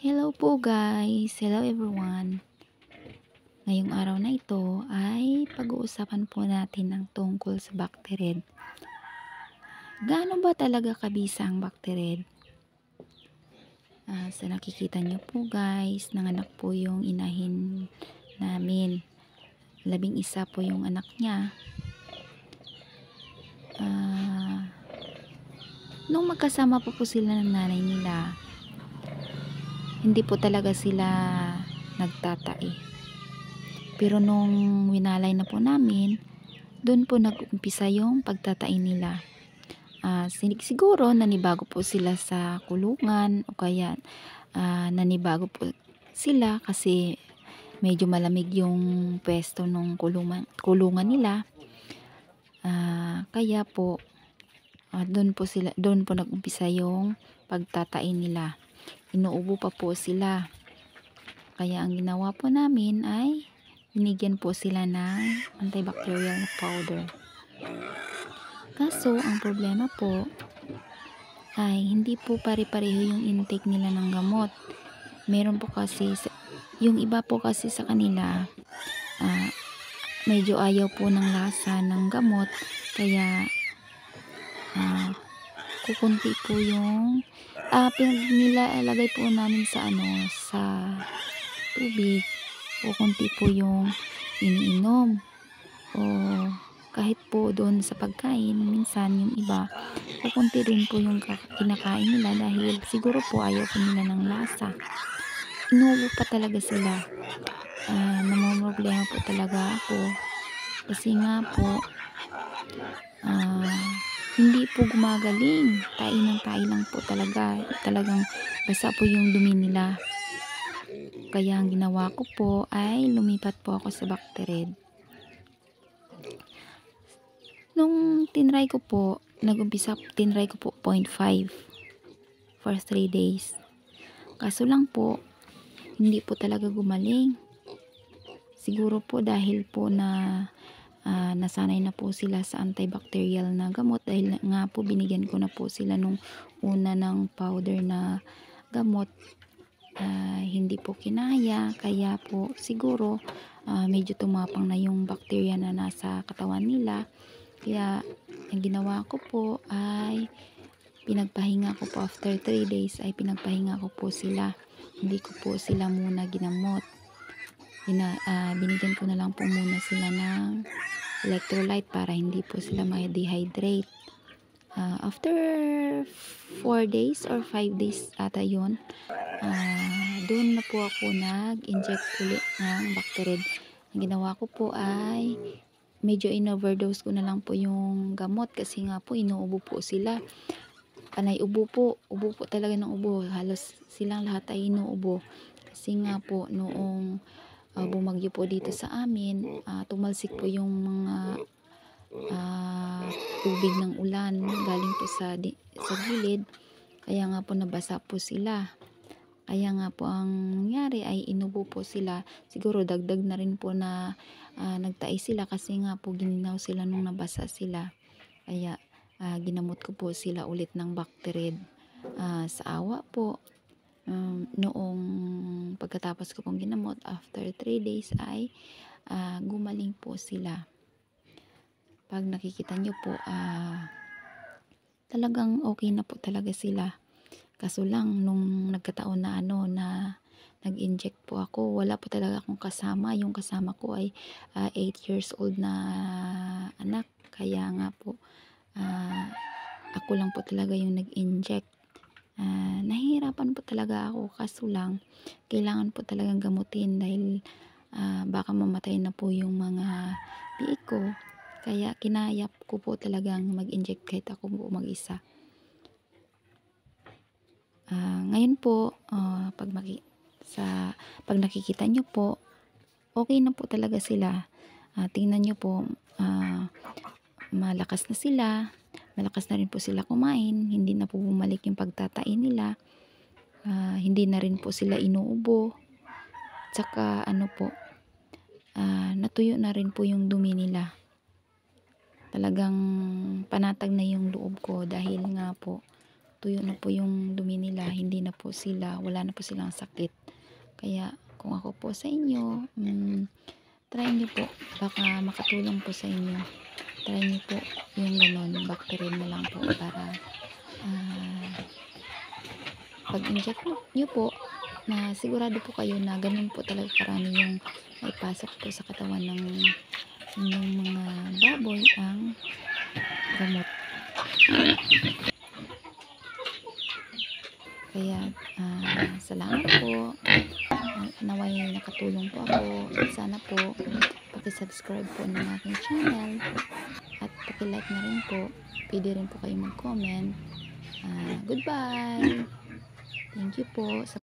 Hello po guys! Hello everyone! Ngayong araw na ito ay pag-uusapan po natin ang tungkol sa bacterid. Gaano ba talaga kabisa ang bacterid? Sa nakikita nyo po guys, nanganak po yung inahin namin. 11 po yung anak niya. Nung magkasama po sila ng nanay nila, hindi po talaga sila nagtatai. Pero nung winalay na po namin, doon po nag-umpisa yung pagtatai nila. Siguro nanibago po sila sa kulungan o kaya nanibago po sila kasi medyo malamig yung pwesto ng kulungan nila. Kaya po doon po nag-umpisa yung pagtatai nila. Inuubo pa po sila. Kaya ang ginawa po namin ay binigyan po sila ng antibacterial na powder. Kaso ang problema po ay hindi po pare-pareho yung intake nila ng gamot. Meron po kasi yung iba po kasi sa kanila medyo ayaw po ng lasa ng gamot, kaya kukunti po yung nilalagay po namin sa tubig. Kukunti po yung iniinom, o kahit po doon sa pagkain, minsan yung iba kukunti rin po yung kinakain nila dahil siguro po ayaw po nila ng lasa. Inuubo pa talaga sila. Namomroblema po talaga ako kasi nga po hindi po gumagaling. Tai ng tai lang po talaga. Talagang basa po yung dumi nila. Kaya ang ginawa ko po ay lumipat po ako sa bacterid. Nung tinry ko po, tinry ko po 0.5 for 3 days. Kaso lang po, hindi po talaga gumaling. Siguro po dahil po nasanay na po sila sa antibacterial na gamot, dahil nga po binigyan ko na po sila nung una ng powder na gamot. Hindi po kinaya, kaya po siguro medyo tumapang na yung bacteria na nasa katawan nila. Kaya ang ginawa ko po ay pinagpahinga ko po. After 3 days ay pinagpahinga ko po sila. Hindi ko po sila muna ginamot. Binigyan ko na lang po muna sila ng electrolyte para hindi po sila ma-dehydrate. After 4 days or 5 days ata yun, doon na po ako nag-inject ulit ng bacterid. Ang ginawa ko po ay medyo in-overdose ko na lang po yung gamot kasi nga po inuubo po sila. Panay ubo po talaga ng ubo. Halos silang lahat ay inuubo kasi nga po noong bumagyo po dito sa amin, tumalsik po yung mga tubig ng ulan galing po sa gilid, kaya nga po nabasa po sila. Kaya nga po ang nangyari ay inubo po sila. Siguro dagdag na rin po na nagtai sila kasi nga po gininaw sila nung nabasa sila. Kaya ginamot ko po sila ulit ng bacterid. Sa awa po, noong pagkatapos ko pong ginamot, after 3 days ay gumaling po sila. Pag nakikita nyo po, talagang okay na po talaga sila. Kaso lang nung nagkataon na na nag-inject po ako, wala po talaga akong kasama. Yung kasama ko ay 8 years old na anak, kaya nga po ako lang po talaga yung nag-inject. Nahihirapan po talaga ako, kaso lang kailangan po talagang gamutin dahil baka mamatay na po yung mga biik ko. Kaya kinayap ko po talagang mag-inject kahit ako po mag-isa. Ngayon po, pag nakikita nyo po, okay na po talaga sila. Tingnan nyo po, malakas na sila. Malakas na rin po sila kumain. Hindi na po bumalik yung pagtatai nila. Hindi na rin po sila inuubo. Tsaka natuyo na rin po yung dumi nila. Talagang panatag na yung loob ko dahil nga po tuyo na po yung dumi nila, hindi na po sila, wala na po silang sakit. Kaya kung ako po sa inyo, try nyo po, baka makatulong po sa inyo. Try nyo po yung ganon, Bactarin na lang po para pag-inject nyo po, na sigurado po kayo na ganun po talaga karami yung maipasok po sa katawan ng mga baboy ang gamot. Kaya salamat po, naway nakatulong po ako. Sana po paki-subscribe po ng aking channel at paki-like na rin po. Pwede rin po kayo mag-comment. Goodbye, thank you po sa